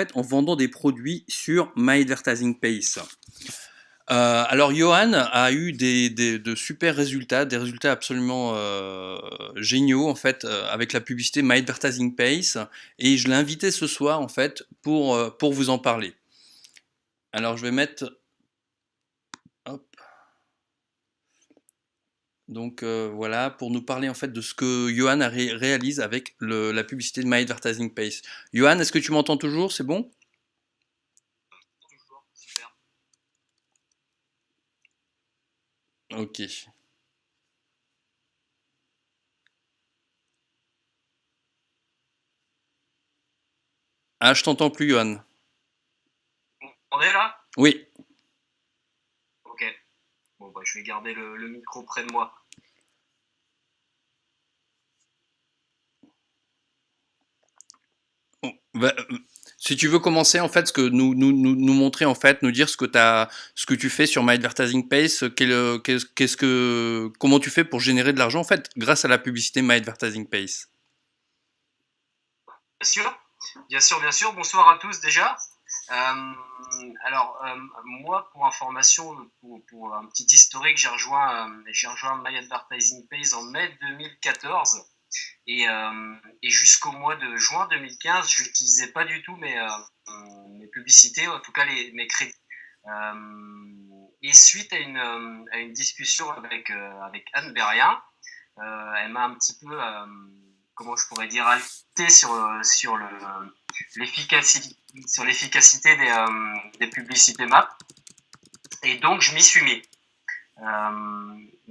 fait en vendant des produits sur My Advertising Pace. Alors Johan a eu de super résultats, des résultats absolument géniaux en fait avec la publicité My Advertising Pace, et je l'ai invité ce soir en fait pour vous en parler. Alors je vais mettre, hop, donc voilà, pour nous parler en fait de ce que Johan réalise avec la publicité de My Advertising Pace. Johan, est-ce que tu m'entends toujours? C'est bon? Toujours, super. Ok. Ah, je t'entends plus, Johan. On est là? Oui. Ok. Bon, bah, je vais garder le micro près de moi. Bon, si tu veux commencer en fait, ce que nous montrer en fait, nous dire ce que tu fais sur My Advertising Pace, comment tu fais pour générer de l'argent en fait grâce à la publicité My Advertising Pace. Bien sûr, bien sûr, bien sûr. Bonsoir à tous déjà. Moi, pour information, pour un petit historique, j'ai rejoint My Advertising Pace en mai 2014 et jusqu'au mois de juin 2015, je n'utilisais pas du tout mes publicités, en tout cas mes crédits. Et suite à une discussion avec Anne Berrien, elle m'a un petit peu, comment je pourrais dire, alerté l'efficacité, sur l'efficacité des publicités MAP. Et donc, je m'y suis mis.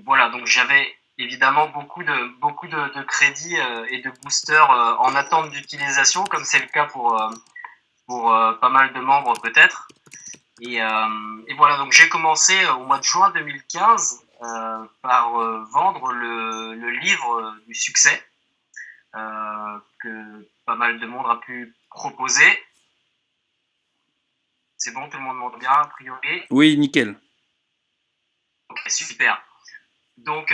Voilà, donc j'avais évidemment beaucoup de crédits et de boosters en attente d'utilisation, comme c'est le cas pour pas mal de membres peut-être. Et voilà, donc j'ai commencé au mois de juin 2015 par vendre le livre du succès que pas mal de monde a pu proposer. C'est bon, tout le monde m'entend bien a priori? Oui, nickel. Ok, super. Donc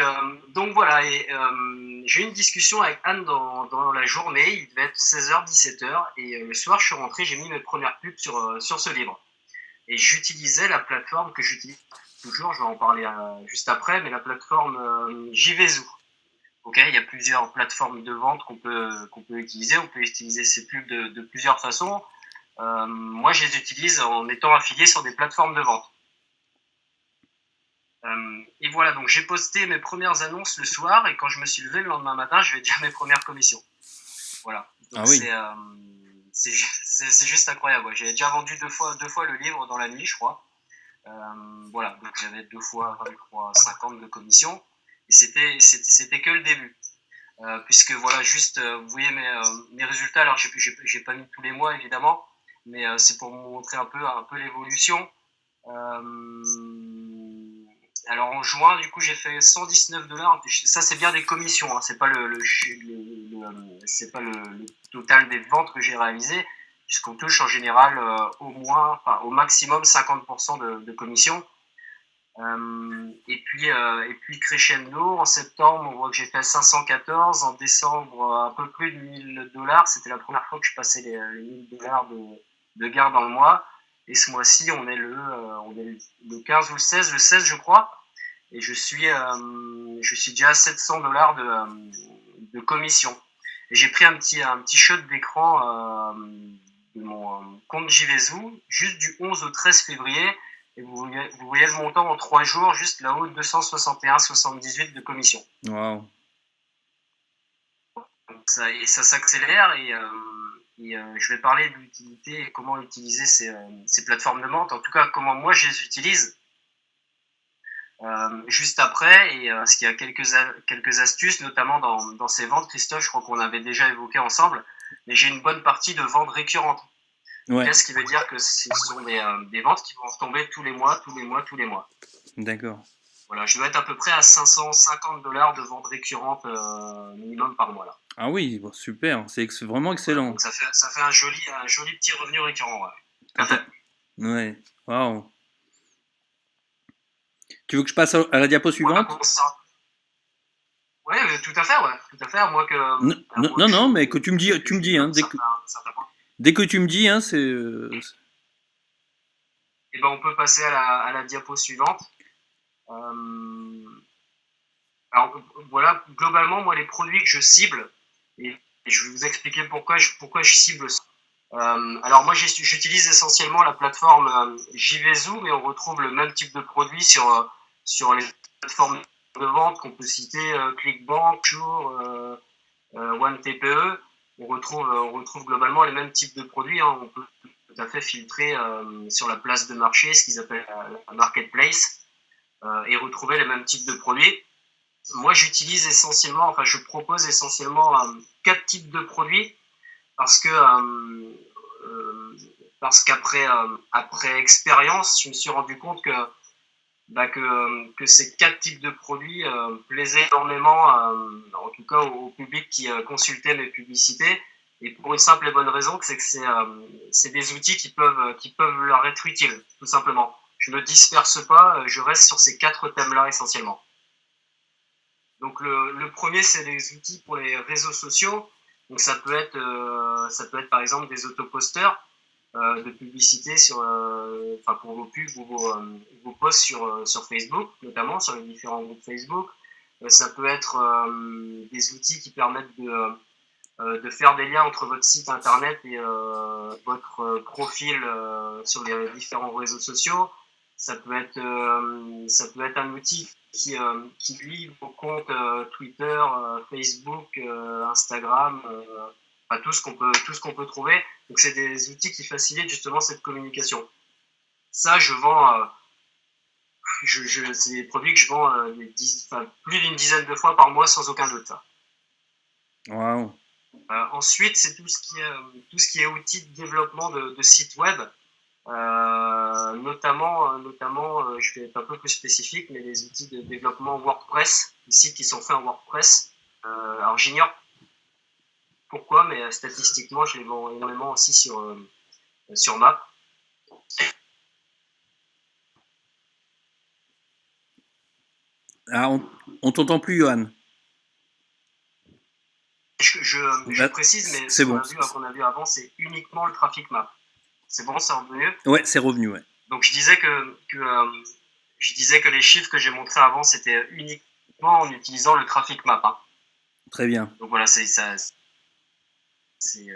voilà, j'ai eu une discussion avec Anne dans la journée, il devait être 16h, 17h, et le soir je suis rentré, j'ai mis mes premières pubs sur ce livre. Et j'utilisais la plateforme que j'utilise toujours, je vais en parler juste après, mais la plateforme JVZoo. Ok, il y a plusieurs plateformes de vente qu'on peut utiliser, on peut utiliser ces pubs de plusieurs façons. Moi, je les utilise en étant affilié sur des plateformes de vente. Et voilà, donc j'ai posté mes premières annonces le soir et quand je me suis levé le lendemain matin, je vais dire mes premières commissions. Voilà. Donc Ah oui. c'est juste incroyable. Ouais. J'ai déjà vendu deux fois le livre dans la nuit, je crois. Voilà, donc j'avais 2 fois 23,50 de commission et c'était que le début. Puisque voilà, juste vous voyez mes résultats. Alors j'ai pas mis tous les mois évidemment, mais c'est pour vous montrer un peu l'évolution. Alors en juin, du coup, j'ai fait 119 $. Ça, c'est bien des commissions. Hein. C'est pas c'est pas le total des ventes que j'ai réalisé, puisqu'on touche en général au maximum 50% de commission. Et puis crescendo, en septembre, on voit que j'ai fait 514. En décembre, un peu plus de 1 000 $. C'était la première fois que je passais les 1 000 $ de gains dans le mois. Et ce mois-ci, on est le 15 ou le 16, je crois. Et je suis déjà à 700 $ de commission. Et j'ai pris un petit shot d'écran de mon compte JVZoo, juste du 11 au 13 février. Et vous voyez le montant en 3 jours, juste là-haut, 261,78 de commission. Wow. Ça s'accélère je vais parler de l'utilité et comment utiliser ces plateformes de vente. En tout cas, comment moi je les utilise. Juste après, parce qu'il y a quelques astuces, notamment dans ces ventes, Christophe, je crois qu'on avait déjà évoqué ensemble, mais j'ai une bonne partie de ventes récurrentes. Ouais. Ce qui veut dire que ce sont des ventes qui vont retomber tous les mois. D'accord. Voilà, je dois être à peu près à 550 $ de ventes récurrentes minimum par mois là. Ah oui, bon, super, c'est vraiment Voilà, excellent. donc ça fait un joli petit revenu récurrent. Ouais. Tout à fait. Ouais, waouh. Tu veux que je passe à la diapo Voilà suivante? pour ça. Ouais, tout à fait, ouais. Tout à fait, à moins que Non, je non, vous mais que tu me dis, hein, un certain point. Dès que tu me dis, hein, c'est. Et ben on peut passer à la diapo suivante. Euh, alors voilà, globalement, moi, les produits que je cible, et je vais vous expliquer pourquoi je cible. Alors moi, j'utilise essentiellement la plateforme JVZoo, mais on retrouve le même type de produit sur les plateformes de vente qu'on peut citer, Clickbank, Sure, OneTPE. On retrouve globalement les mêmes types de produits, hein. On peut tout à fait filtrer sur la place de marché, ce qu'ils appellent la marketplace, et retrouver les mêmes types de produits. Moi, je propose essentiellement 4 types de produits parce que parce qu'après après expérience, je me suis rendu compte que ces 4 types de produits plaisaient énormément, en tout cas au public qui consultait mes publicités, et pour une simple et bonne raison, c'est que c'est des outils qui peuvent leur être utiles, tout simplement. Je ne disperse pas, je reste sur ces 4 thèmes-là essentiellement. Donc le premier, c'est les outils pour les réseaux sociaux. Donc ça peut être par exemple des autoposters de publicité pour vos pubs ou vos posts sur Facebook, notamment sur les différents groupes Facebook. Ça peut être des outils qui permettent de faire des liens entre votre site internet et votre profil sur les différents réseaux sociaux. Ça peut être un outil qui lie vos comptes Twitter, Facebook, Instagram, enfin, tout ce qu'on peut trouver. Donc c'est des outils qui facilitent justement cette communication. Ça, je vends, c'est des produits que je vends plus d'une dizaine de fois par mois sans aucun doute. Waouh. Ensuite, c'est tout ce qui est outils de développement de sites web. Notamment, je vais être un peu plus spécifique, mais les outils de développement WordPress, les sites qui sont faits en WordPress. Alors j'ignore pourquoi, mais statistiquement, je les vends énormément aussi sur Map. Ah, on t'entend plus, Johan. Je précise, mais c'est bon. qu'on a vu avant, c'est uniquement le trafic Map. C'est bon, c'est revenu? Ouais, c'est revenu, ouais. Donc je disais que les chiffres que j'ai montrés avant, c'était uniquement en utilisant le trafic Map, hein. Très bien. Donc voilà,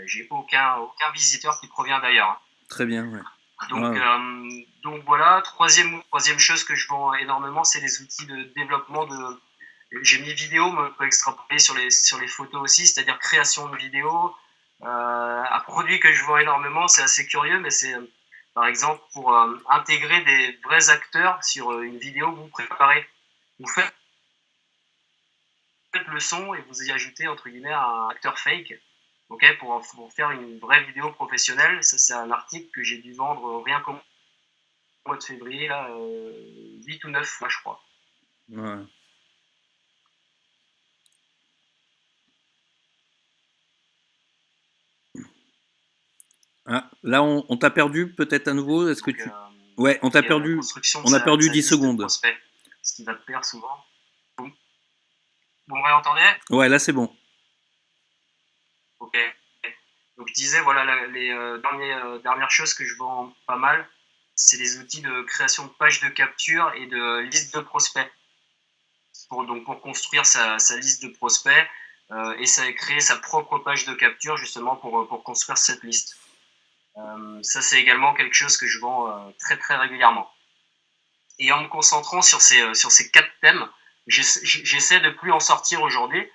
j'ai aucun visiteur qui provient d'ailleurs, hein. Très bien, ouais. Donc voilà, troisième chose que je vends énormément, c'est les outils de développement j'ai mis vidéo, mais on peut extrapoler sur les photos aussi, c'est-à-dire création de vidéos. Un produit que je vends énormément, c'est assez curieux, mais c'est par exemple pour intégrer des vrais acteurs sur une vidéo que vous préparez. Vous faites le son et vous y ajoutez entre guillemets un acteur fake, okay, pour faire une vraie vidéo professionnelle. Ça, c'est un article que j'ai dû vendre rien qu'au mois de février, là, 8 ou 9 fois, je crois. Ouais. Ah, là, on t'a perdu peut-être à nouveau. Est-ce que tu. Ouais, on t'a perdu. On a perdu 10 secondes. Ce qui va te perdre souvent. Vous me réentendez? Ouais, là, c'est bon. Ok. Donc, je disais, voilà, les dernières choses que je vends pas mal, c'est les outils de création de pages de capture et de liste de prospects. Pour construire sa liste de prospects et créer sa propre page de capture justement pour construire cette liste. Ça, c'est également quelque chose que je vends très très régulièrement. Et en me concentrant sur ces 4 thèmes, j'essaie de plus en sortir aujourd'hui.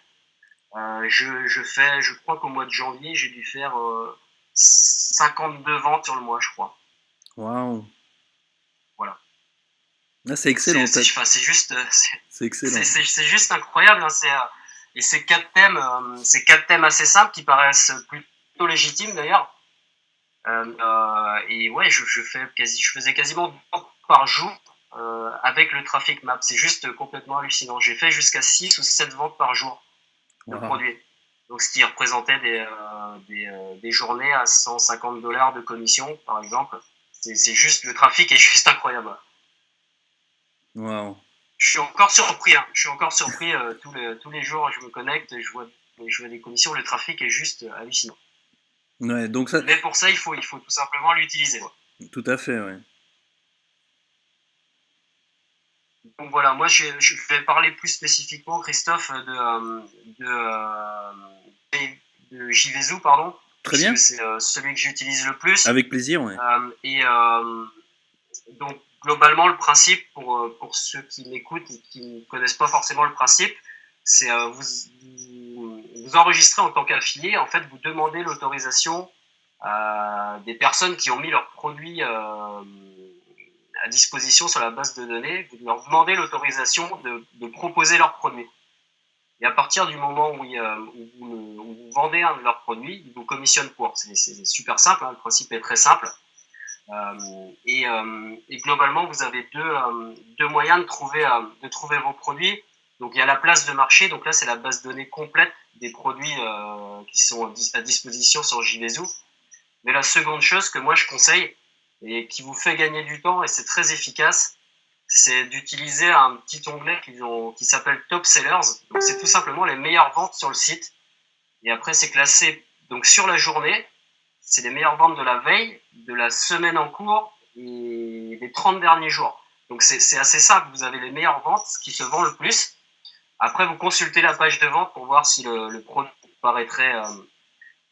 Je crois qu'au mois de janvier, j'ai dû faire 52 ventes sur le mois, je crois. Waouh. Voilà. Ah, c'est excellent. C'est juste, c'est excellent. C'est juste incroyable, hein, et ces 4 thèmes assez simples qui paraissent plutôt légitimes d'ailleurs. Et ouais, je faisais quasiment 2 ventes par jour avec le trafic map. C'est juste complètement hallucinant. J'ai fait jusqu'à 6 ou 7 ventes par jour de produits. Donc, ce qui représentait des journées à $150 de commission, par exemple. C'est juste, le trafic est juste incroyable. Wow. Je suis encore surpris. Hein. Je suis encore surpris tous les jours. Je me connecte, je vois des commissions. Le trafic est juste hallucinant. Ouais, donc ça, Mais pour ça, il faut tout simplement l'utiliser. tout à fait, ouais. Donc voilà, moi je vais parler plus spécifiquement, Christophe, de, euh, de JVZoo, pardon, Très puisque bien, c'est celui que j'utilise le plus. avec plaisir, ouais. Et donc globalement, le principe, pour ceux qui m'écoutent et qui ne connaissent pas forcément le principe, c'est vous enregistrez en tant qu'affilié, en fait, vous demandez l'autorisation des personnes qui ont mis leurs produits à disposition sur la base de données, vous leur demandez l'autorisation de proposer leurs produits. Et à partir du moment où vous vendez un de leurs produits, ils vous commissionnent pour. C'est super simple, hein, le principe est très simple. Et globalement, vous avez deux moyens de trouver vos produits. Donc il y a la place de marché, donc là c'est la base de données complète des produits qui sont à disposition sur JVZoo. Mais la seconde chose que moi je conseille et qui vous fait gagner du temps et c'est très efficace, c'est d'utiliser un petit onglet qui s'appelle Top Sellers. Donc c'est tout simplement les meilleures ventes sur le site. Et après c'est classé donc sur la journée, c'est les meilleures ventes de la veille, de la semaine en cours et des 30 derniers jours. Donc c'est assez simple, vous avez les meilleures ventes, ce qui se vend le plus. Après vous consultez la page de vente pour voir si le produit paraîtrait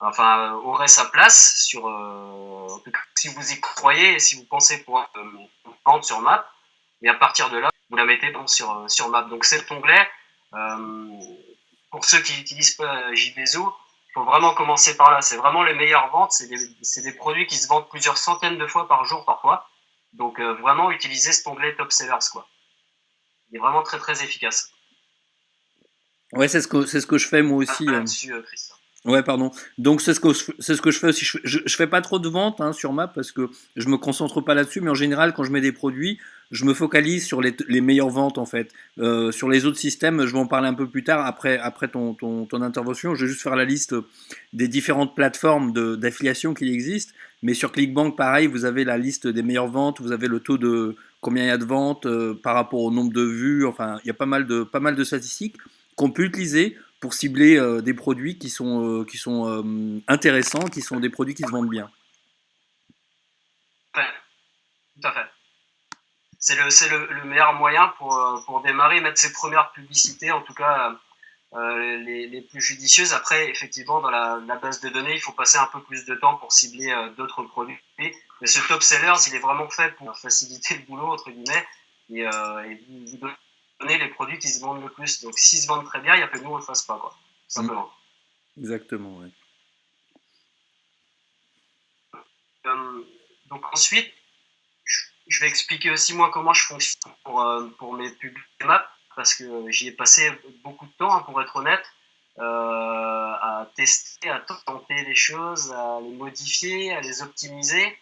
aurait sa place sur si vous y croyez et si vous pensez pouvoir vendre sur Map. Et à partir de là, vous la mettez sur Map. Donc cet onglet, euh, pour ceux qui n'utilisent pas JVZoo, il faut vraiment commencer par là. C'est vraiment les meilleures ventes. C'est des produits qui se vendent plusieurs centaines de fois par jour parfois. Donc vraiment utiliser cet onglet Top Sellers, quoi. Il est vraiment très très efficace. Ouais, c'est ce que je fais moi aussi. Là-dessus, Christian. Ouais, pardon. Donc c'est ce que je fais aussi. Je fais pas trop de ventes hein, sur Map parce que je me concentre pas là-dessus, mais en général, quand je mets des produits, je me focalise sur les meilleures ventes en fait. Sur les autres systèmes, je vais en parler un peu plus tard après ton intervention. Je vais juste faire la liste des différentes plateformes d'affiliation qui existent. Mais sur ClickBank, pareil, vous avez la liste des meilleures ventes, vous avez le taux de combien il y a de ventes par rapport au nombre de vues. Enfin, il y a pas mal de statistiques qu'on peut utiliser pour cibler des produits qui sont intéressants, qui sont des produits qui se vendent bien. Ouais, tout à fait. C'est le meilleur moyen pour démarrer, mettre ses premières publicités, en tout cas les plus judicieuses. Après, effectivement, dans la base de données, il faut passer un peu plus de temps pour cibler d'autres produits. Mais ce top sellers, il est vraiment fait pour faciliter le boulot, entre guillemets, et vous donner les produits qui se vendent le plus. Donc, s'ils se vendent très bien, il n'y a que nous, on ne le fasse pas, quoi, tout simplement. Exactement, ouais. Donc ensuite, je vais expliquer aussi moi comment je fonctionne pour mes pubs Map, parce que j'y ai passé beaucoup de temps, hein, pour être honnête, à tester, à tenter des choses, à les modifier, à les optimiser.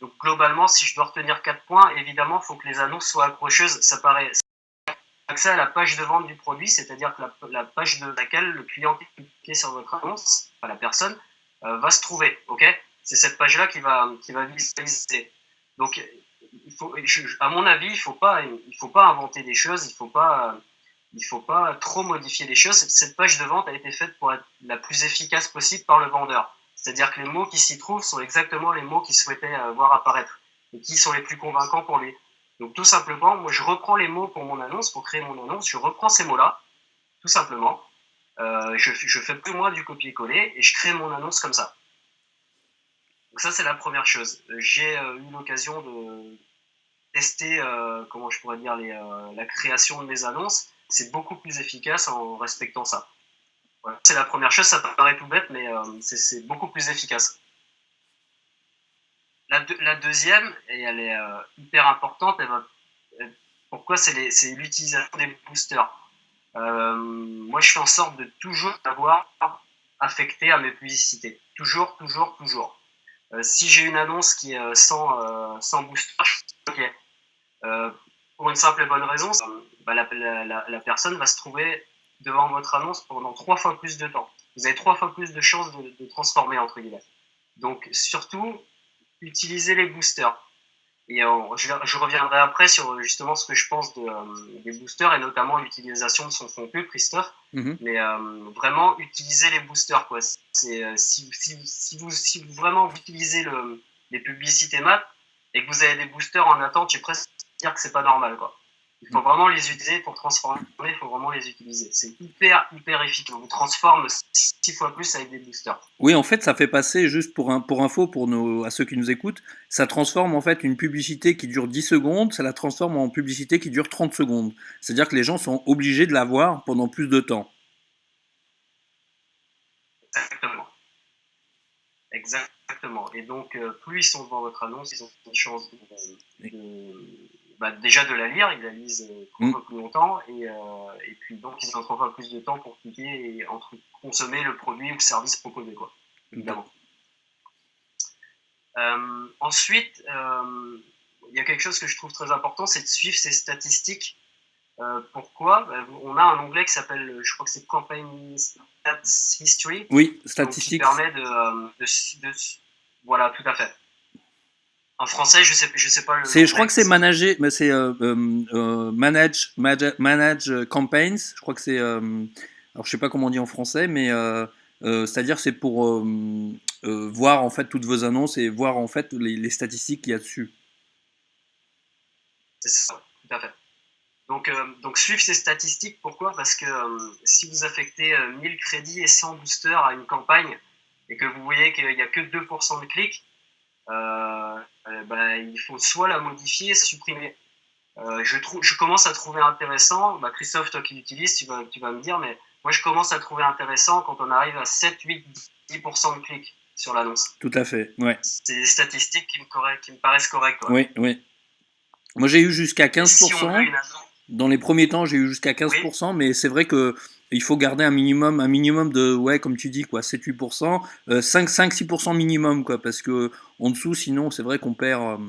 Donc globalement, si je dois retenir 4 points, évidemment, il faut que les annonces soient accrocheuses. Ça paraît accès à la page de vente du produit, c'est-à-dire que la page de laquelle le client qui clique sur votre annonce, enfin la personne, va se trouver. Ok, c'est cette page-là qui va visualiser. Donc, à mon avis, il faut pas inventer des choses, il faut pas trop modifier les choses. Cette page de vente a été faite pour être la plus efficace possible par le vendeur. C'est-à-dire que les mots qui s'y trouvent sont exactement les mots qu'il souhaitait voir apparaître et qui sont les plus convaincants pour lui. Donc tout simplement, moi je reprends les mots pour mon annonce, pour créer mon annonce, je reprends ces mots-là, tout simplement. Je fais plus moi du copier-coller et je crée mon annonce comme ça. Donc ça c'est la première chose. J'ai eu l'occasion de tester, comment je pourrais dire, la création de mes annonces. C'est beaucoup plus efficace en respectant ça. Voilà. C'est la première chose, ça paraît tout bête, mais c'est beaucoup plus efficace. La deuxième, et elle est hyper importante, pourquoi c'est l'utilisation des boosters. Moi, je fais en sorte de toujours avoir affecté à mes publicités. Toujours, toujours, toujours. Si j'ai une annonce qui est sans booster, ok. Pour une simple et bonne raison, la personne va se trouver devant votre annonce pendant 3 fois plus de temps. Vous avez 3 fois plus de chances de transformer, entre guillemets. Donc, surtout, utilisez les boosters. Et je reviendrai après sur justement ce que je pense des boosters et notamment l'utilisation de son fond pub, Christophe. Mhm. Mais vraiment, utiliser les boosters, quoi. Si vous vraiment vous utilisez les publicités mat et que vous avez des boosters en attente, je vais presque dire que c'est pas normal, quoi. Il faut vraiment les utiliser pour transformer, il faut vraiment les utiliser. C'est hyper, hyper efficace. On vous transforme 6 fois plus avec des boosters. Oui, en fait, ça fait passer, juste pour info, à ceux qui nous écoutent, ça transforme en fait une publicité qui dure 10 secondes, ça la transforme en publicité qui dure 30 secondes. C'est-à-dire que les gens sont obligés de la voir pendant plus de temps. Exactement. Exactement. Et donc, plus ils sont devant votre annonce, ils ont une chance déjà de la lire, ils la lisent 3 fois plus longtemps, et puis donc ils ont 3 fois plus de temps pour cliquer et consommer le produit ou le service proposé, quoi, évidemment. Ensuite, il y a quelque chose que je trouve très important, c'est de suivre ces statistiques. Pourquoi ? On a un onglet qui s'appelle, je crois que c'est Campaign Stats History. Oui, statistiques. Qui permet voilà, tout à fait. En français, je sais pas. Je crois que c'est manager, mais c'est manage campaigns. Je crois que c'est, alors je sais pas comment on dit en français, mais c'est-à-dire c'est pour voir en fait toutes vos annonces et voir en fait les statistiques qu'il y a dessus. C'est ça, tout à fait. Donc suivre ces statistiques, pourquoi ? Parce que si vous affectez 1000 crédits et 100 boosters à une campagne et que vous voyez qu'il n'y a que 2% de clics, il faut soit la modifier, supprimer. Je commence à trouver intéressant, Christophe, toi qui l'utilises, tu vas me dire, mais moi je commence à trouver intéressant quand on arrive à 7, 8, 10% de clics sur l'annonce. Tout à fait, ouais. C'est des statistiques qui me paraissent correctes. Ouais. Oui. Moi j'ai eu jusqu'à 15%. Si dans les premiers temps, j'ai eu jusqu'à 15%, oui. Mais c'est vrai que il faut garder un minimum de, ouais, comme tu dis, quoi, 7-8%, 5-6% minimum, quoi, parce que en dessous, sinon, c'est vrai qu'on perd,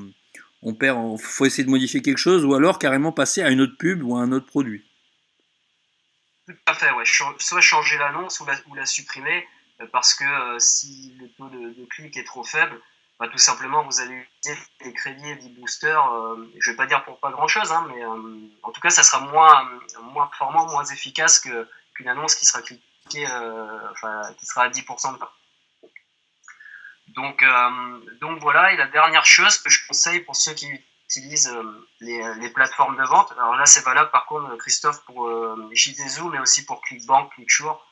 faut essayer de modifier quelque chose, ou alors carrément passer à une autre pub ou à un autre produit. Tout à fait, ouais. Soit changer l'annonce ou la supprimer, parce que si le taux de clic est trop faible, tout simplement, vous allez utiliser les crédits et des boosters, je ne vais pas dire pour pas grand-chose, hein, mais en tout cas, ça sera moins performant, moins efficace qu'une annonce qui sera cliquée, qui sera à 10% de temps. Donc voilà, et la dernière chose que je conseille pour ceux qui utilisent les plateformes de vente, alors là, c'est valable par contre, Christophe, pour JDZoo, mais aussi pour ClickBank, ClickSure,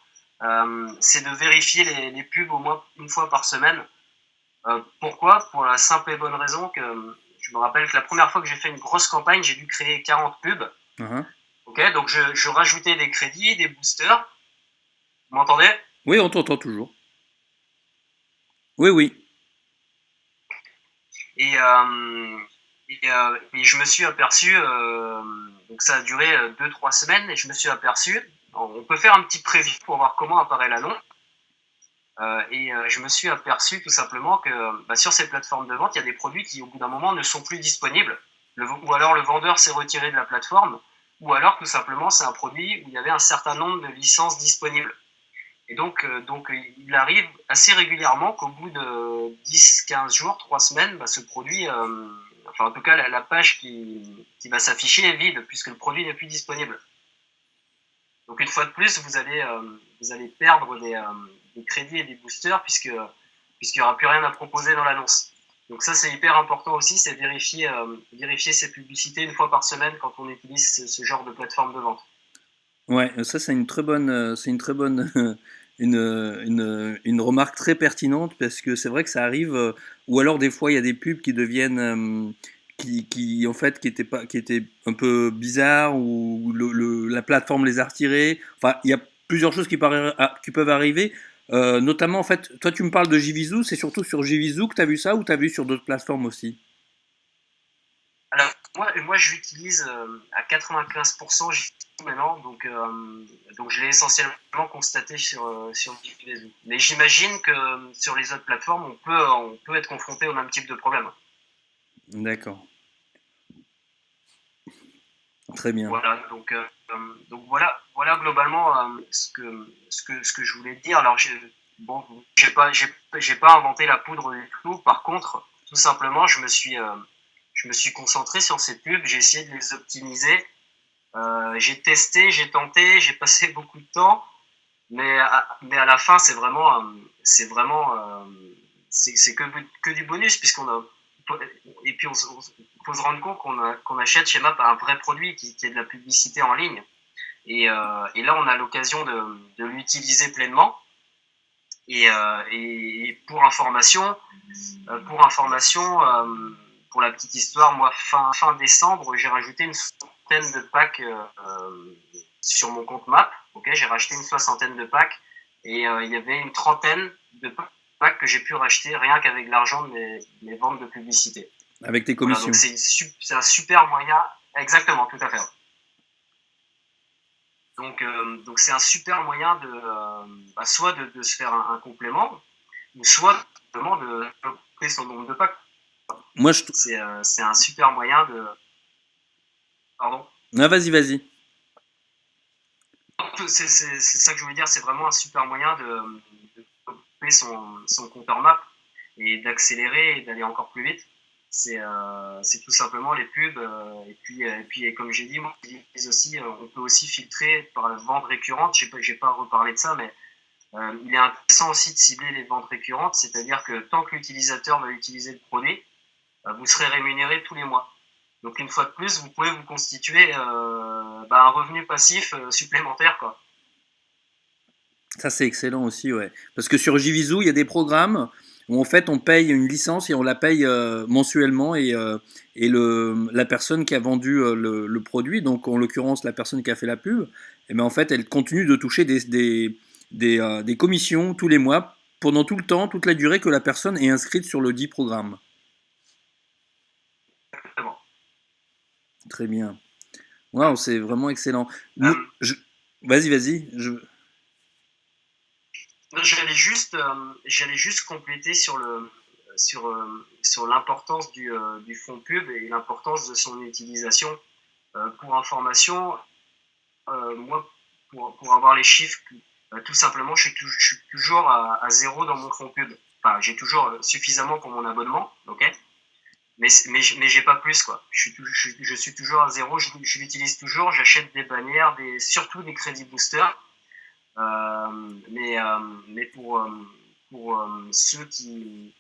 c'est de vérifier les pubs au moins une fois par semaine. Pourquoi ? Pour la simple et bonne raison que je me rappelle que la première fois que j'ai fait une grosse campagne, j'ai dû créer 40 pubs. Okay, donc je rajoutais des crédits, des boosters. Vous m'entendez ? Oui, on t'entend toujours. Oui. Et je me suis aperçu, donc ça a duré 2-3 semaines, et je me suis aperçu, on peut faire un petit preview pour voir comment apparaît l'annonce. Je me suis aperçu tout simplement que sur ces plateformes de vente, il y a des produits qui au bout d'un moment ne sont plus disponibles, ou alors le vendeur s'est retiré de la plateforme, ou alors tout simplement c'est un produit où il y avait un certain nombre de licences disponibles. Et donc il arrive assez régulièrement qu'au bout de 10-15 jours, 3 semaines, ce produit, en tout cas la page qui va s'afficher est vide puisque le produit n'est plus disponible. Donc une fois de plus, vous allez perdre des crédits et des boosters puisqu'il n'y aura plus rien à proposer dans l'annonce. Donc ça, c'est hyper important aussi, c'est vérifier ces publicités une fois par semaine quand on utilise ce genre de plateforme de vente. Ouais, ça c'est une très bonne, une remarque très pertinente parce que c'est vrai que ça arrive, ou alors des fois il y a des pubs qui deviennent, qui en fait qui étaient un peu bizarres ou la plateforme les a retirés. Enfin, il y a plusieurs choses qui peuvent arriver. Notamment en fait, toi tu me parles de JVZoo, c'est surtout sur JVZoo que tu as vu ça ou tu as vu sur d'autres plateformes aussi ? Alors moi je l'utilise à 95% maintenant, donc je l'ai essentiellement constaté sur JVZoo. Mais j'imagine que sur les autres plateformes, on peut être confronté au même type de problème. D'accord. Très bien. Voilà, donc voilà globalement ce que je voulais dire. Alors j'ai pas inventé la poudre du tout. Par contre, tout simplement, je me suis je me suis concentré sur ces pubs, j'ai essayé de les optimiser. J'ai testé, j'ai tenté, j'ai passé beaucoup de temps, mais à la fin, c'est vraiment, c'est que du bonus, puisqu'on a, et puis faut se rendre compte qu'on achète chez MAP un vrai produit qui est de la publicité en ligne. Et là, on a l'occasion de l'utiliser pleinement. Et pour information, pour la petite histoire, moi, fin décembre, j'ai rajouté une centaine de packs sur mon compte MAP. Okay, j'ai racheté une soixantaine de packs et il y avait une trentaine de packs que j'ai pu racheter rien qu'avec l'argent de mes ventes de publicité. Avec tes commissions. Voilà, donc c'est un super moyen. Exactement, tout à fait. Donc c'est un super moyen soit de se faire un complément, ou soit vraiment de développer son nombre de packs. Moi, c'est un super moyen de. Pardon. Ah, vas-y. C'est ça que je voulais dire, c'est vraiment un super moyen de développer son compteur map et d'accélérer et d'aller encore plus vite. C'est tout simplement les pubs. Et puis comme j'ai dit, moi, aussi, on peut aussi filtrer par la vente récurrente. J'ai pas reparlé de ça, mais il est intéressant aussi de cibler les ventes récurrentes, c'est-à-dire que tant que l'utilisateur va utiliser le produit, vous serez rémunéré tous les mois. Donc une fois de plus, vous pouvez vous constituer un revenu passif supplémentaire, quoi. Ça, c'est excellent aussi, ouais. Parce que sur JVZoo, il y a des programmes où en fait on paye une licence et on la paye mensuellement et la personne qui a vendu le produit, donc en l'occurrence la personne qui a fait la pub, et ben en fait elle continue de toucher des commissions tous les mois pendant tout le temps, toute la durée que la personne est inscrite sur le dit programme. Exactement. Très bien. Waouh, c'est vraiment excellent. Vas-y. J'allais juste compléter sur l'importance du fond pub et l'importance de son utilisation. Pour information, moi, pour avoir les chiffres, tout simplement, je suis toujours à zéro dans mon fond pub. Enfin, j'ai toujours suffisamment pour mon abonnement, ok. Mais j'ai pas plus, quoi. Je suis toujours à zéro. Je l'utilise toujours. J'achète des bannières, surtout des crédits boosters. Mais pour ceux qui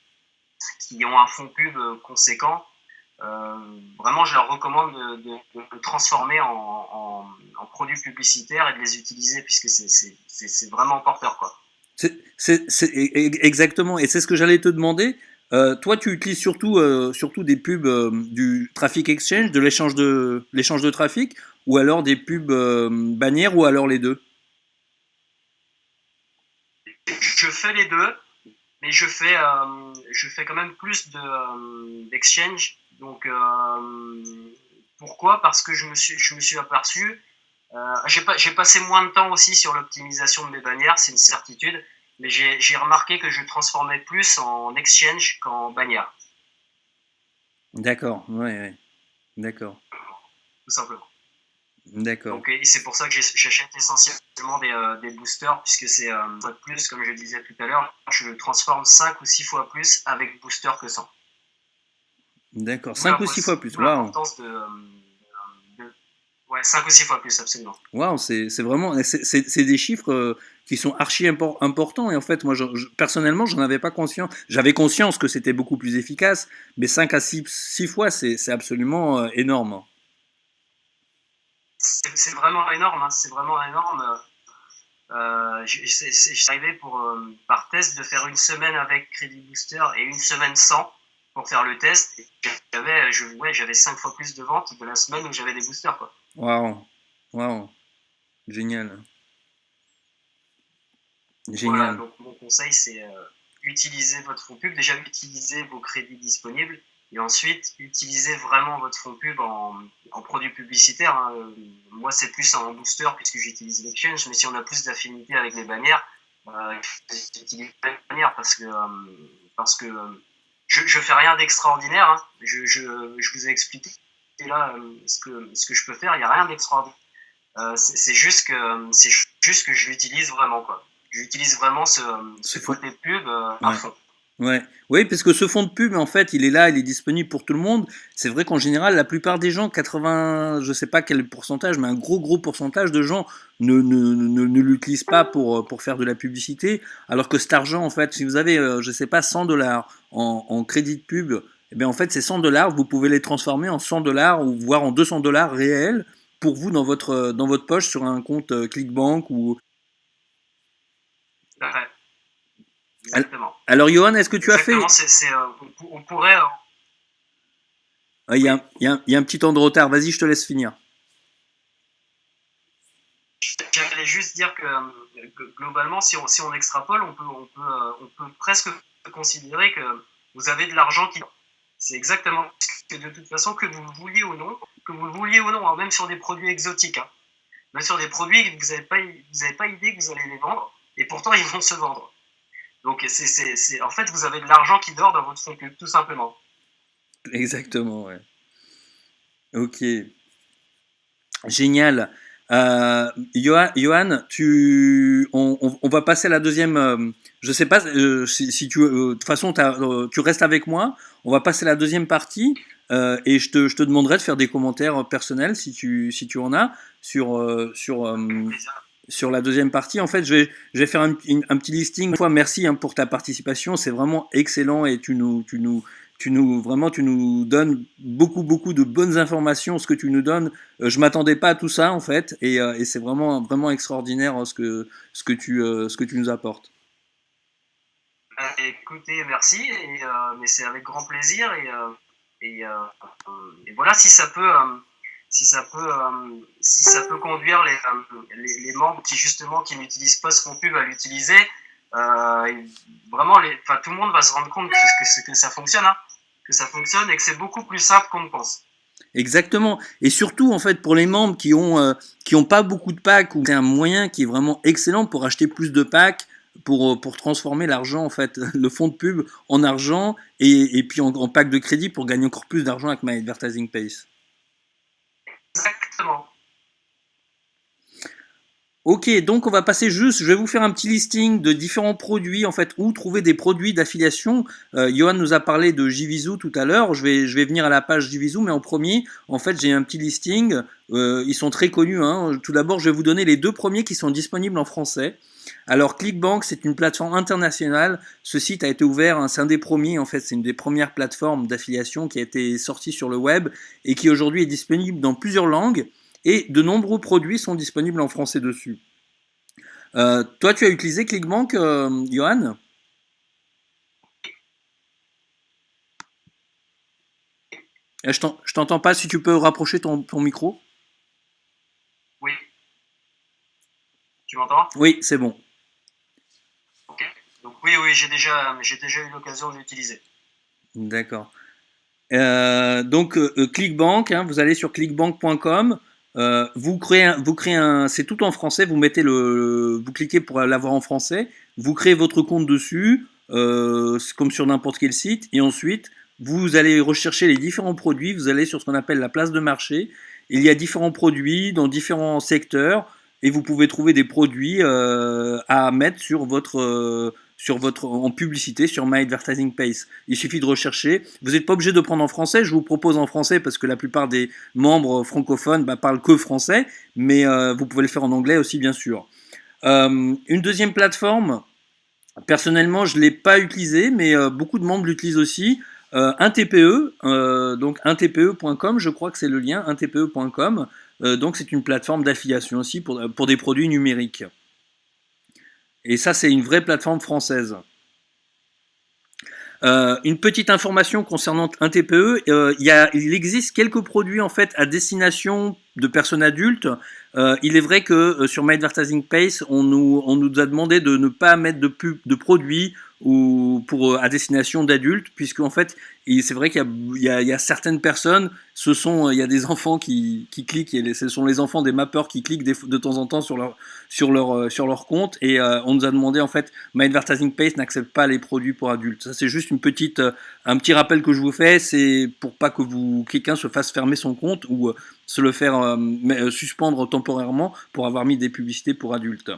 ont un fond pub conséquent, vraiment je leur recommande de le transformer en produits publicitaires et de les utiliser, puisque c'est vraiment porteur, quoi. Exactement, et c'est ce que j'allais te demander. Toi, tu utilises surtout des pubs du traffic exchange, de l'échange de trafic, ou alors des pubs bannières, ou alors les deux? Je fais les deux, mais je fais quand même plus d'exchange. Donc pourquoi? Parce que je me suis aperçu, j'ai passé moins de temps aussi sur l'optimisation de mes bannières, c'est une certitude, mais j'ai remarqué que je transformais plus en exchange qu'en bannière. D'accord, ouais, d'accord. Tout simplement. D'accord. Donc, et c'est pour ça que j'achète essentiellement des boosters, puisque c'est plus, comme je le disais tout à l'heure, je transforme 5 ou 6 fois plus avec booster que sans. D'accord, 5 ou 6 fois plus, waouh. L'importance ouais, 5 ou 6 fois plus, absolument. Waouh, c'est vraiment, c'est des chiffres qui sont archi importants, et en fait, moi, personnellement, j'en avais pas conscience. J'avais conscience que c'était beaucoup plus efficace, mais 5 à 6 fois, c'est absolument énorme. C'est vraiment énorme, hein, c'est vraiment énorme. J'ai arrivé par test de faire une semaine avec Crédit Booster et une semaine sans pour faire le test. Et j'avais 5 fois plus de ventes de la semaine où j'avais des boosters, quoi. Waouh, génial. Voilà, donc mon conseil, c'est utiliser votre fond pub. Déjà, utilisez vos crédits disponibles. Et ensuite, utilisez vraiment votre fond pub en produit publicitaire. Hein. Moi, c'est plus en booster puisque j'utilise l'exchange. Mais si on a plus d'affinité avec les bannières, j'utilise les bannières parce que je fais rien d'extraordinaire. Hein. Je vous ai expliqué là ce que je peux faire. Il n'y a rien d'extraordinaire. C'est juste que je l'utilise vraiment, quoi. J'utilise vraiment ce côté pub à fond. Ouais. Oui, parce que ce fonds de pub, en fait, il est là, il est disponible pour tout le monde. C'est vrai qu'en général, la plupart des gens, 80, je sais pas quel pourcentage, mais un gros pourcentage de gens ne l'utilisent pas pour faire de la publicité. Alors que cet argent, en fait, si vous avez, je sais pas, 100 dollars en crédit de pub, eh bien, en fait, ces 100 dollars, vous pouvez les transformer en 100 dollars ou voire en 200 dollars réels pour vous dans votre poche sur un compte ClickBank ou. Tout à fait. Exactement. Alors, Johan, est-ce que tu as fait. Exactement, on pourrait. Ah, Oui, il y a un petit temps de retard. Vas-y, je te laisse finir. j'allais juste dire que globalement, si on extrapole, on peut presque considérer que vous avez de l'argent qui. C'est exactement que de toute façon, que vous le vouliez ou non, hein, même sur des produits exotiques, hein, même sur des produits que vous n'avez pas idée que vous allez les vendre, et pourtant ils vont se vendre. Donc en fait, vous avez de l'argent qui dort dans votre fonds pub, tout simplement. Exactement, ouais. Ok, génial. Johan, on va passer à la deuxième. Je sais pas si tu. De toute façon, tu restes avec moi. On va passer à la deuxième partie et je te demanderai de faire des commentaires personnels si tu en as sur la deuxième partie. En fait, je vais faire un petit listing. Une fois, merci pour ta participation. C'est vraiment excellent et vraiment, tu nous donnes beaucoup de bonnes informations. Ce que tu nous donnes, je m'attendais pas à tout ça en fait, et c'est vraiment extraordinaire ce que tu nous apportes. Écoutez, merci, mais c'est avec grand plaisir et, euh, et voilà, si ça peut conduire les membres qui justement qui n'utilisent pas ce fonds pub à l'utiliser, vraiment, tout le monde va se rendre compte que ça fonctionne, hein, que ça fonctionne et que c'est beaucoup plus simple qu'on ne pense. Exactement. Et surtout, en fait, pour les membres qui ont pas beaucoup de packs, ou c'est un moyen qui est vraiment excellent pour acheter plus de packs, pour transformer l'argent, en fait, le fonds de pub en argent et puis en pack de crédit pour gagner encore plus d'argent avec My Advertising Pace. Exactement. Ok, donc on va passer juste, je vais vous faire un petit listing de différents produits, en fait, où trouver des produits d'affiliation. Johan nous a parlé de JVZoo tout à l'heure, je vais venir à la page JVZoo, mais en premier, en fait, j'ai un petit listing, ils sont très connus, hein. Tout d'abord, je vais vous donner les deux premiers qui sont disponibles en français. Alors, ClickBank, c'est une plateforme internationale, ce site a été ouvert, hein, c'est un des premiers, en fait, c'est une des premières plateformes d'affiliation qui a été sortie sur le web, et qui aujourd'hui est disponible dans plusieurs langues, et de nombreux produits sont disponibles en français dessus. Toi, tu as utilisé ClickBank, Johan? Je t'entends pas, si tu peux rapprocher ton micro. Oui. Tu m'entends? Oui, c'est bon. Ok. Donc oui, j'ai déjà eu l'occasion de l'utiliser. D'accord. Donc, ClickBank, hein, vous allez sur clickbank.com, vous créez c'est tout en français, vous cliquez pour l'avoir en français, vous créez votre compte dessus, c'est comme sur n'importe quel site, et ensuite, vous allez rechercher les différents produits, vous allez sur ce qu'on appelle la place de marché, il y a différents produits dans différents secteurs, et vous pouvez trouver des produits à mettre sur votre en publicité sur My Advertising Pace. Il suffit de rechercher. Vous n'êtes pas obligé de prendre en français. Je vous propose en français parce que la plupart des membres francophones parlent que français, mais vous pouvez le faire en anglais aussi, bien sûr. Une deuxième plateforme, personnellement, je ne l'ai pas utilisée, mais beaucoup de membres l'utilisent aussi. Un TPE, donc untpe.com, je crois que c'est le lien, untpe.com. Donc c'est une plateforme d'affiliation aussi pour des produits numériques. Et ça, c'est une vraie plateforme française. Une petite information concernant un TPE, il existe quelques produits en fait à destination de personnes adultes. Il est vrai que sur My Advertising Pace, on nous a demandé de ne pas mettre de produits à destination d'adultes, puisque en fait, c'est vrai qu'il y a certaines personnes, il y a des enfants qui cliquent, et ce sont les enfants des mappeurs qui cliquent de temps en temps sur leur compte, et on nous a demandé en fait, My Advertising Pace n'accepte pas les produits pour adultes. Ça, c'est juste un petit rappel que je vous fais, c'est pour pas que quelqu'un se fasse fermer son compte ou se le faire suspendre temporairement pour avoir mis des publicités pour adultes.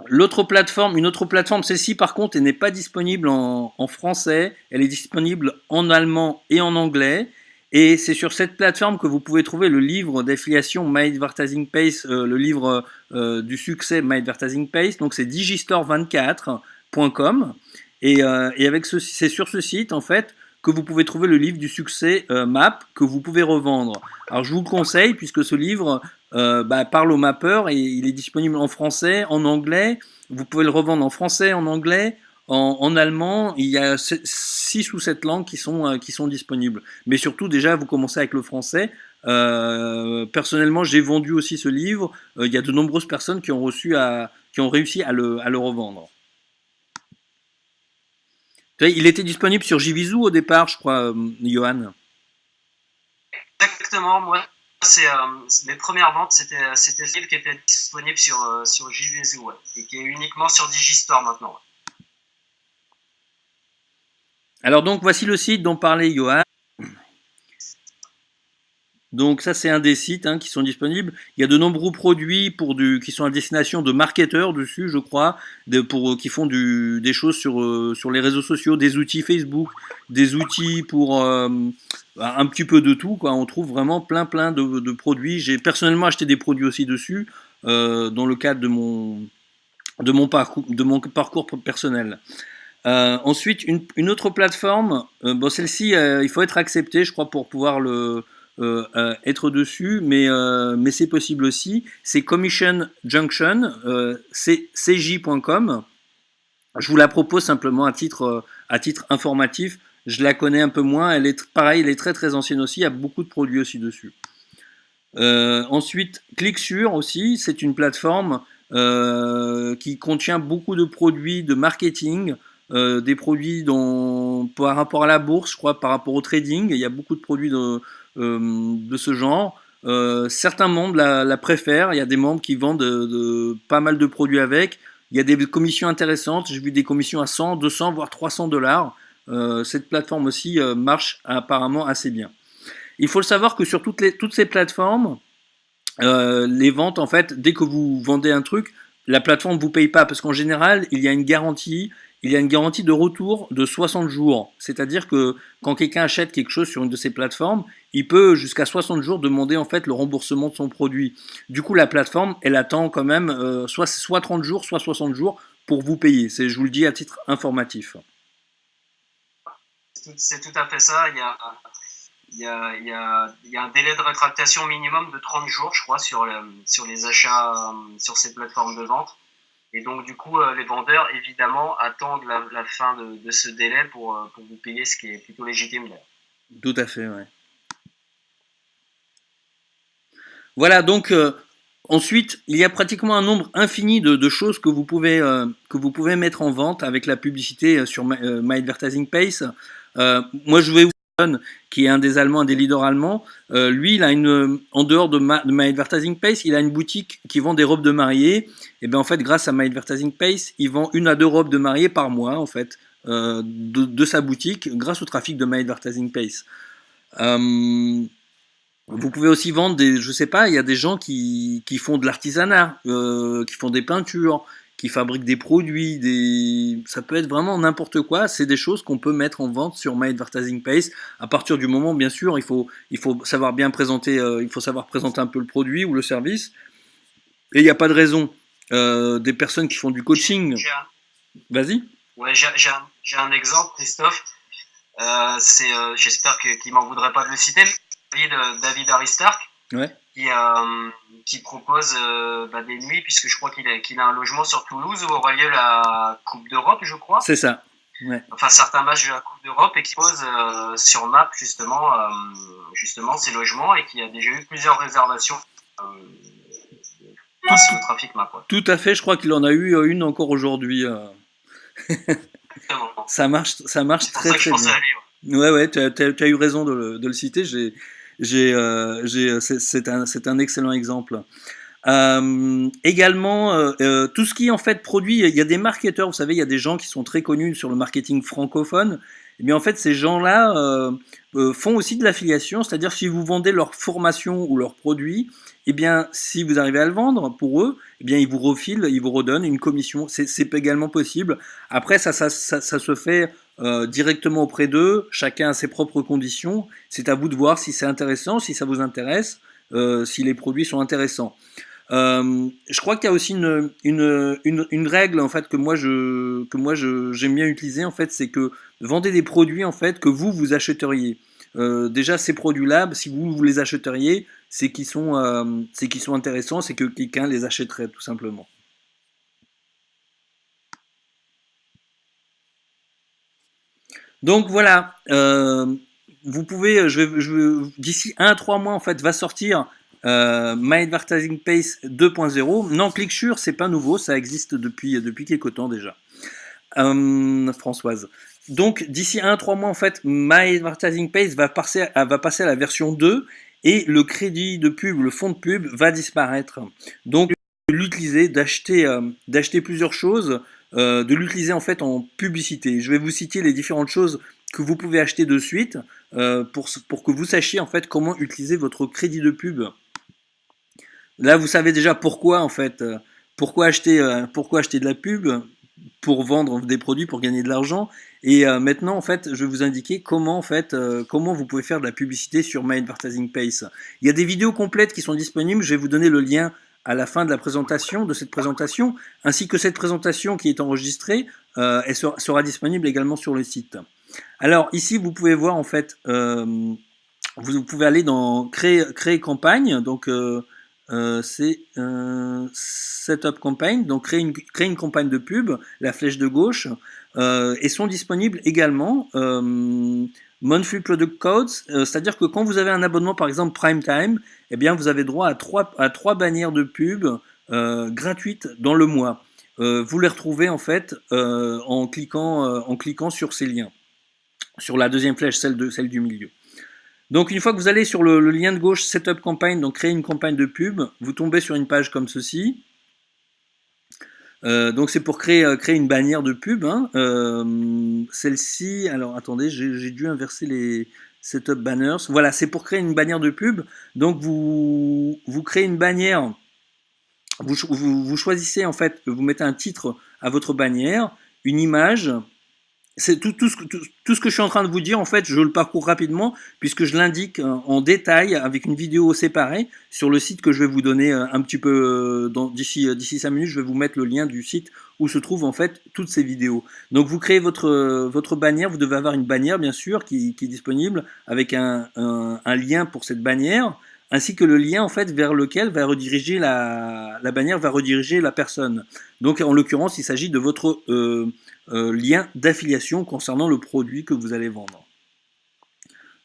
Une autre plateforme, celle-ci par contre, elle n'est pas disponible en français, elle est disponible en allemand et en anglais. Et c'est sur cette plateforme que vous pouvez trouver le livre d'affiliation My Advertising Pace, le livre du succès My Advertising Pace. Donc c'est digistore24.com. Et avec c'est sur ce site en fait que vous pouvez trouver le livre du succès MAP que vous pouvez revendre. Alors je vous le conseille puisque ce livre parle aux mappeurs et il est disponible en français, en anglais. Vous pouvez le revendre en français, en anglais, en allemand. Il y a 6 ou 7 langues qui sont disponibles. Mais surtout, déjà, vous commencez avec le français. Personnellement, j'ai vendu aussi ce livre. Il y a de nombreuses personnes qui ont réussi à le revendre. Il était disponible sur Jivizu au départ, je crois, Johan. Exactement, moi, mes premières ventes, c'était ce livre qui était disponible sur JVZoo, ouais, et qui est uniquement sur Digistore maintenant. Ouais. Alors donc, voici le site dont parlait Johan. Donc ça, c'est un des sites qui sont disponibles. Il y a de nombreux produits qui sont à destination de marketeurs dessus, je crois, qui font des choses sur les réseaux sociaux, des outils Facebook, des outils pour un petit peu de tout, quoi. On trouve vraiment plein de produits. J'ai personnellement acheté des produits aussi dessus, dans le cadre de mon parcours personnel. Ensuite, une autre plateforme, celle-ci, il faut être accepté, je crois, pour pouvoir être dessus, mais c'est possible aussi. C'est Commission Junction, cj.com. Je vous la propose simplement à titre informatif. Je la connais un peu moins. Elle est très ancienne aussi. Il y a beaucoup de produits aussi dessus. Ensuite, ClickSure aussi, c'est une plateforme qui contient beaucoup de produits de marketing, des produits par rapport à la bourse, je crois, par rapport au trading. Il y a beaucoup de produits de ce genre. Certains membres la préfèrent. Il y a des membres qui vendent pas mal de produits avec. Il y a des commissions intéressantes. J'ai vu des commissions à 100, 200, voire $300. Cette plateforme aussi marche apparemment assez bien. Il faut le savoir que sur toutes ces plateformes, les ventes, en fait, dès que vous vendez un truc, la plateforme ne vous paye pas parce qu'en général, il y a une garantie de retour de 60 jours. C'est-à-dire que quand quelqu'un achète quelque chose sur une de ces plateformes, il peut jusqu'à 60 jours demander en fait le remboursement de son produit. Du coup, la plateforme, elle attend quand même soit 30 jours, soit 60 jours pour vous payer. Je vous le dis à titre informatif. C'est tout à fait ça. Il y a un délai de rétractation minimum de 30 jours, je crois, sur les achats sur ces plateformes de vente. Et donc, du coup, les vendeurs, évidemment, attendent la fin de ce délai pour vous payer, ce qui est plutôt légitime. Tout à fait, ouais. Voilà, donc ensuite, il y a pratiquement un nombre infini de choses que vous pouvez mettre en vente avec la publicité sur My Advertising Pace. Moi, je vais vous dire, qui est un des Allemands, un des leaders allemands. Lui, il a en dehors de My Advertising Pace, il a une boutique qui vend des robes de mariée. Et bien en fait, grâce à My Advertising Pace, il vend 1 à 2 robes de mariée par mois en fait de sa boutique grâce au trafic de My Advertising Pace. Vous pouvez aussi vendre je sais pas, il y a des gens qui font de l'artisanat, qui font des peintures, qui fabriquent des produits, ça peut être vraiment n'importe quoi. C'est des choses qu'on peut mettre en vente sur My Advertising Pace. À partir du moment, bien sûr, il faut savoir bien présenter, il faut savoir présenter un peu le produit ou le service. Et il n'y a pas de raison. Des personnes qui font du coaching. Vas-y. Ouais, j'ai un exemple, Christophe. J'espère qu'il m'en voudrait pas de le citer. David Aristark, ouais. qui propose des nuits, puisque je crois qu'il a un logement sur Toulouse où aura lieu la Coupe d'Europe, je crois. C'est ça. Ouais. Enfin, certains matchs de la Coupe d'Europe, et qui pose sur Map justement ces logements, et qui a déjà eu plusieurs réservations grâce au trafic Map. Ouais. Tout à fait, je crois qu'il en a eu une encore aujourd'hui. Ça marche très très bien. Ouais, tu as eu raison de le citer. C'est un excellent exemple. Également, tout ce qui est en fait produit, il y a des marketeurs, vous savez, il y a des gens qui sont très connus sur le marketing francophone Eh bien en fait ces gens-là font aussi de l'affiliation, c'est-à-dire si vous vendez leur formation ou leurs produits, eh bien si vous arrivez à le vendre pour eux, eh bien ils vous refilent, ils vous redonnent une commission. C'est également possible. Après ça se fait directement auprès d'eux, chacun a ses propres conditions. C'est à vous de voir si c'est intéressant, si ça vous intéresse, si les produits sont intéressants. Je crois qu'il y a aussi une règle en fait j'aime bien utiliser en fait, c'est que vendez des produits en fait que vous achèteriez. Déjà ces produits-là, si vous les achèteriez, c'est qu'ils sont intéressants, c'est que quelqu'un les achèterait tout simplement. Donc voilà, vous pouvez, d'ici 1 à 3 mois en fait, va sortir My Advertising Pace 2.0. Non, ClickSure, c'est pas nouveau, ça existe depuis quelques temps déjà. Françoise. Donc d'ici 1 à 3 mois en fait, My Advertising Pace va passer à la version 2 et le crédit de pub, le fonds de pub va disparaître. Donc l'utiliser, d'acheter plusieurs choses, de l'utiliser en fait en publicité. Je vais vous citer les différentes choses que vous pouvez acheter de suite pour que vous sachiez en fait comment utiliser votre crédit de pub. Là, vous savez déjà pourquoi en fait, pourquoi acheter de la pub pour vendre des produits, pour gagner de l'argent. Et maintenant, en fait, je vais vous indiquer comment vous pouvez faire de la publicité sur My Advertising Pace. Il y a des vidéos complètes qui sont disponibles. Je vais vous donner le lien à la fin de la présentation, de cette présentation, ainsi que cette présentation qui est enregistrée, elle sera disponible également sur le site. Alors ici, vous pouvez voir en fait, vous pouvez aller dans créer campagne, donc c'est Setup Campaign, donc créer une campagne de pub, la flèche de gauche, et sont disponibles également Monthly Product Codes, c'est-à-dire que quand vous avez un abonnement par exemple Prime Time, eh bien vous avez droit à trois bannières de pub gratuites dans le mois. Vous les retrouvez en fait en cliquant sur ces liens, sur la deuxième flèche, celle du milieu. Donc une fois que vous allez sur le lien de gauche Setup Campaign, donc créer une campagne de pub, vous tombez sur une page comme ceci. Donc c'est pour créer une bannière de pub. Hein. Celle-ci, alors attendez, j'ai dû inverser les Setup Banners. Voilà, c'est pour créer une bannière de pub. Donc vous créez une bannière, vous choisissez en fait, vous mettez un titre à votre bannière, une image. C'est tout ce que je suis en train de vous dire, en fait, je le parcours rapidement, puisque je l'indique en détail avec une vidéo séparée sur le site que je vais vous donner un petit peu d'ici 5 minutes. Je vais vous mettre le lien du site où se trouvent en fait toutes ces vidéos. Donc vous créez votre bannière, vous devez avoir une bannière bien sûr qui est disponible avec un lien pour cette bannière, ainsi que le lien en fait vers lequel va rediriger la bannière, va rediriger la personne. Donc en l'occurrence, il s'agit de votre lien d'affiliation concernant le produit que vous allez vendre.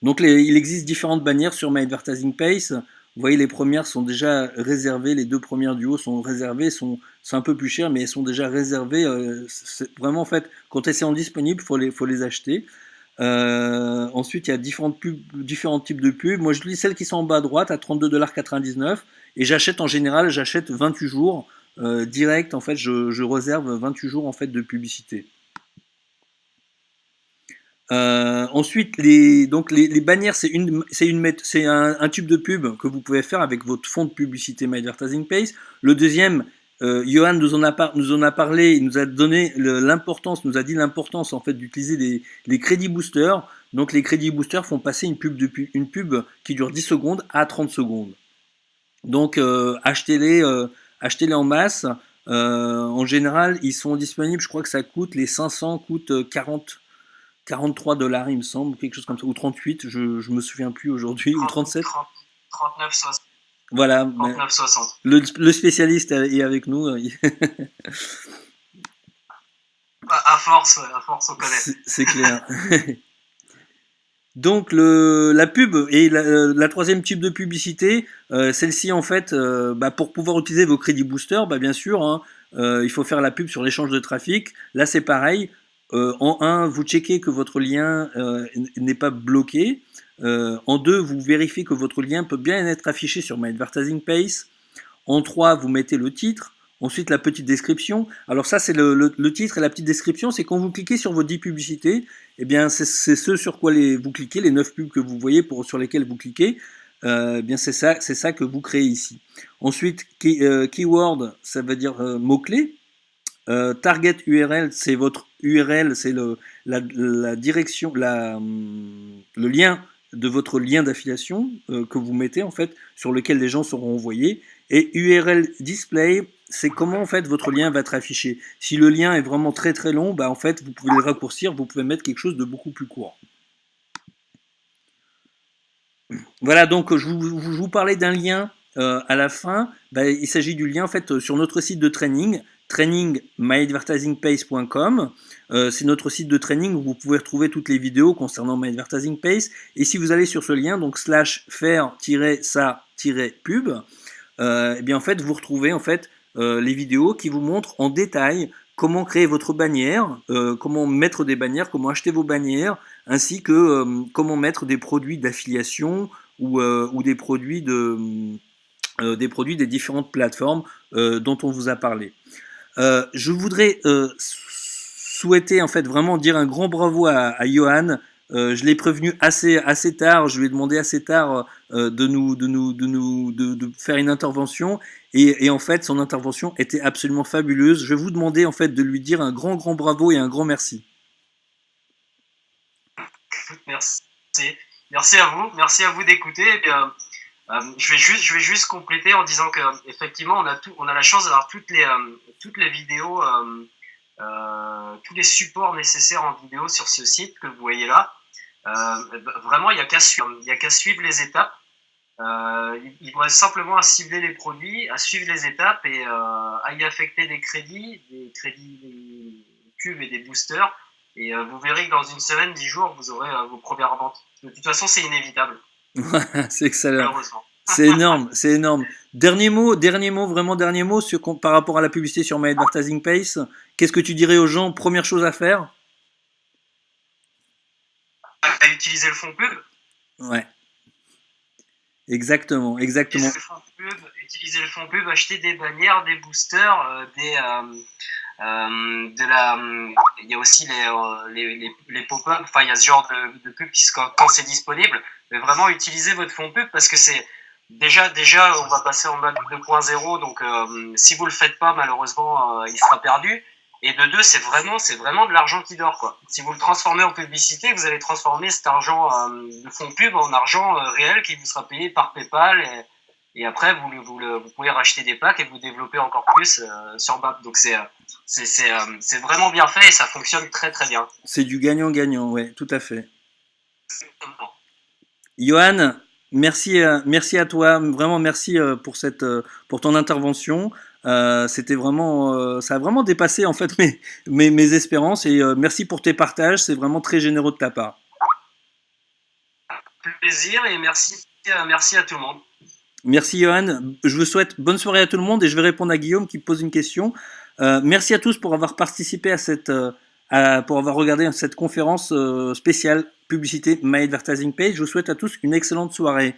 Donc il existe différentes bannières sur My Advertising Pace. Vous voyez, les premières sont déjà réservées, les 2 premières du haut sont réservées, c'est un peu plus cher, mais elles sont déjà réservées. Vraiment, en fait, quand elles sont disponibles, il faut les acheter. Ensuite, il y a différents types de pubs. Moi, je lis celles qui sont en bas à droite à 32,99 $. Et j'achète en général, 28 jours direct. En fait, je réserve 28 jours en fait de publicité. Ensuite, les bannières, c'est un tube de pub que vous pouvez faire avec votre fond de publicité My Advertising Pace. Le deuxième, Johan nous en a parlé, il nous a donné l'importance, nous a dit l'importance en fait d'utiliser les crédits boosters. Donc les crédits boosters font passer une pub qui dure 10 secondes à 30 secondes. Donc achetez-les en masse. En général, ils sont disponibles, je crois que ça coûte, les 500 coûtent 43 $, il me semble, quelque chose comme ça, ou 38, je me souviens plus aujourd'hui, ou 37. 39,60. Voilà, 39,60. Le spécialiste est avec nous. À force, on connaît. C'est clair. Donc la pub et la troisième type de publicité, celle-ci en fait, pour pouvoir utiliser vos crédits boosters, bien sûr, hein, il faut faire la pub sur l'échange de trafic. Là c'est pareil. En 1, vous checkez que votre lien n'est pas bloqué. En 2, vous vérifiez que votre lien peut bien être affiché sur My Advertising Pace. En 3, vous mettez le titre. Ensuite, la petite description. Alors ça, c'est le titre et la petite description. C'est quand vous cliquez sur vos 10 publicités, eh bien, c'est ce sur quoi vous cliquez, les 9 pubs que vous voyez sur lesquelles vous cliquez. Eh bien, c'est ça que vous créez ici. Ensuite, keyword, ça veut dire mots-clés. Target URL, c'est votre URL, c'est la direction, le lien de votre lien d'affiliation que vous mettez en fait, sur lequel les gens seront envoyés. Et URL display, c'est comment en fait votre lien va être affiché. Si le lien est vraiment très très long, bah, en fait vous pouvez le raccourcir, vous pouvez mettre quelque chose de beaucoup plus court. Voilà, donc je vous parlais d'un lien à la fin. Bah, il s'agit du lien en fait sur notre site de training myadvertisingpace.com. C'est notre site de training où vous pouvez retrouver toutes les vidéos concernant My Advertising Pace. Et si vous allez sur ce lien, donc /faire-ça-pub, et bien en fait vous retrouvez en fait les vidéos qui vous montrent en détail comment créer votre bannière, comment mettre des bannières, comment acheter vos bannières, ainsi que comment mettre des produits d'affiliation ou des produits des différentes plateformes dont on vous a parlé. Je voudrais souhaiter en fait vraiment dire un grand bravo à Johan. Je l'ai prévenu assez tard, je lui ai demandé assez tard de faire une intervention et en fait son intervention était absolument fabuleuse. Je vais vous demander en fait de lui dire un grand bravo et un grand merci. Merci à vous d'écouter. Je vais juste compléter en disant que effectivement on a la chance d'avoir toutes les vidéos, tous les supports nécessaires en vidéo sur ce site que vous voyez là. Vraiment, il n'y a qu'à suivre les étapes. Il vous reste simplement à cibler les produits, à suivre les étapes et à y affecter des crédits, des pubs et des boosters. Et vous verrez que dans une semaine, 10 jours, vous aurez vos premières ventes. De toute façon, c'est inévitable. C'est excellent. C'est énorme, c'est énorme. Dernier mot par rapport à la publicité sur My Advertising Pace. Qu'est-ce que tu dirais aux gens? Première chose à faire? À utiliser le fond pub. Ouais. Exactement. Utiliser le fond pub, acheter des bannières, des boosters, il y a aussi les pop-up, enfin il y a ce genre de pub quand c'est disponible, mais vraiment utiliser votre fond pub parce que c'est déjà on va passer en mode 2.0, donc si vous le faites pas, malheureusement il sera perdu. Et de deux, c'est vraiment de l'argent qui dort, quoi. Si vous le transformez en publicité, vous allez transformer cet argent de fond pub en argent réel qui vous sera payé par PayPal et après vous pouvez racheter des packs et vous développer encore plus sur BAP. Donc c'est vraiment bien fait et ça fonctionne très très bien. C'est du gagnant-gagnant, ouais, tout à fait. Johan, merci à toi, vraiment merci pour ton intervention. C'était vraiment, ça a vraiment dépassé en fait mes espérances et merci pour tes partages, c'est vraiment très généreux de ta part. Plaisir et merci à tout le monde. Merci Johan, je vous souhaite bonne soirée à tout le monde et je vais répondre à Guillaume qui pose une question. Merci à tous pour avoir participé pour avoir regardé cette conférence spéciale publicité My Advertising Page. Je vous souhaite à tous une excellente soirée.